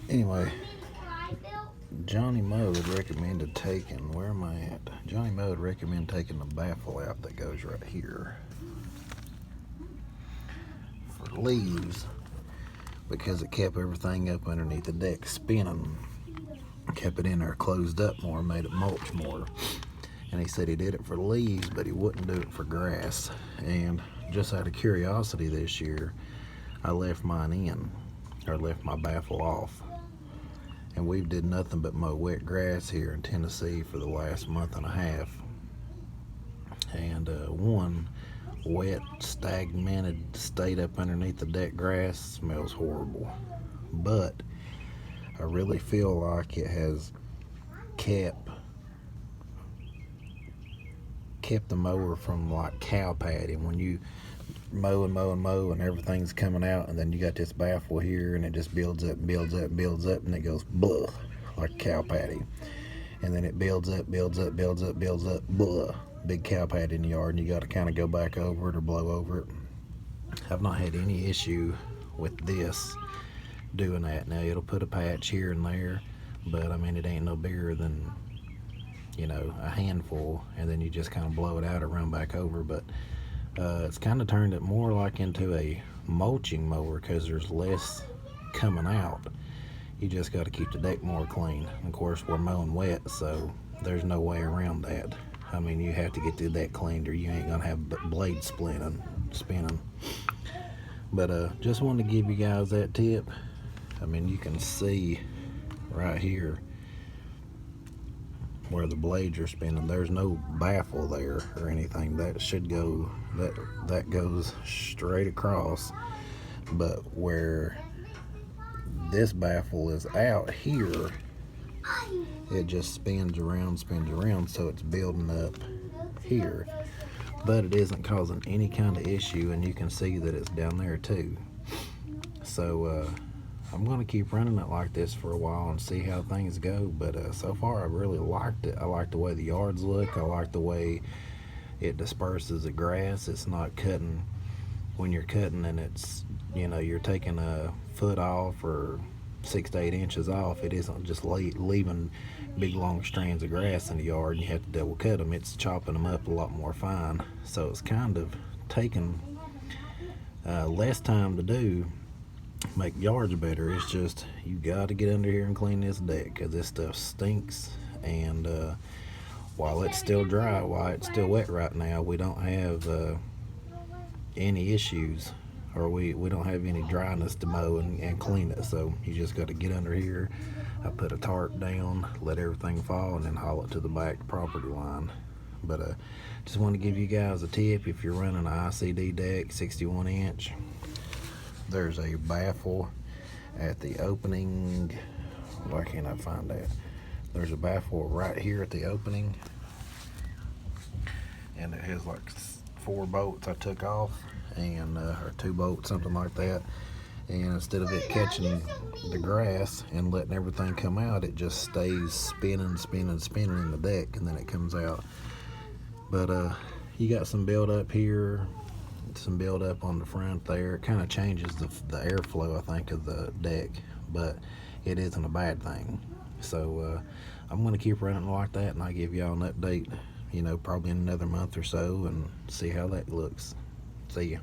Anyway, Johnny Moe had recommended taking, where am I at? Johnny Moe had recommended taking the baffle out that goes right here for leaves because it kept everything up underneath the deck spinning, kept it in there closed up more, made it mulch more. And he said he did it for leaves, but he wouldn't do it for grass. And just out of curiosity this year, I left mine in, or left my baffle off. And we've did nothing but mow wet grass here in Tennessee for the last month and a half. And one wet, stagnated, stayed up underneath the deck grass smells horrible. But I really feel like it has kept the mower from like cow padding. When you mow and everything's coming out, and then you got this baffle here and it just builds up and it goes blah, like cow patty. And then it builds up, blah, big cow patty in the yard, and you got to kind of go back over it or blow over it. I've not had any issue with this doing that. Now it'll put a patch here and there, but I mean it ain't no bigger than, you know, a handful, and then you just kind of blow it out or run back over. But it's kind of turned it more like into a mulching mower because there's less coming out. You just got to keep the deck more clean. Of course, we're mowing wet, so there's no way around that. I mean, you have to get the deck cleaned or you ain't gonna have blades spinning. But just wanted to give you guys that tip. I mean, you can see right here where the blades are spinning. There's no baffle there or anything. That should go, that goes straight across. But where this baffle is out here, it just spins around, so it's building up here. But it isn't causing any kind of issue, and you can see that it's down there too. So I'm going to keep running it like this for a while and see how things go. But so far I really liked it. I like the way the yards look. I like the way it disperses the grass. It's not cutting when you're cutting and it's, you know, you're taking a foot off or 6 to 8 inches off. It isn't just leaving big long strands of grass in the yard and you have to double cut them. It's chopping them up a lot more fine. So it's kind of taking less time to do, make yards better. It's just you got to get under here and clean this deck because this stuff stinks. And while it's still dry, while it's still wet right now, we don't have any issues, or we don't have any dryness to mow and clean it. So you just got to get under here. I put a tarp down, let everything fall, and then haul it to the back property line. But just want to give you guys a tip. If you're running an ICD deck 61 inch, there's a baffle at the opening. Why can't I find that? There's a baffle right here at the opening, and it has like 4 bolts I took off, and or 2 bolts, something like that. And instead of it catching the grass and letting everything come out, it just stays spinning in the deck, and then it comes out. But you got some build up here, some build up on the front there. It kind of changes the airflow, I think, of the deck, but it isn't a bad thing. So I'm going to keep running like that, and I'll give y'all an update, you know, probably in another month or so, and see how that looks. See ya.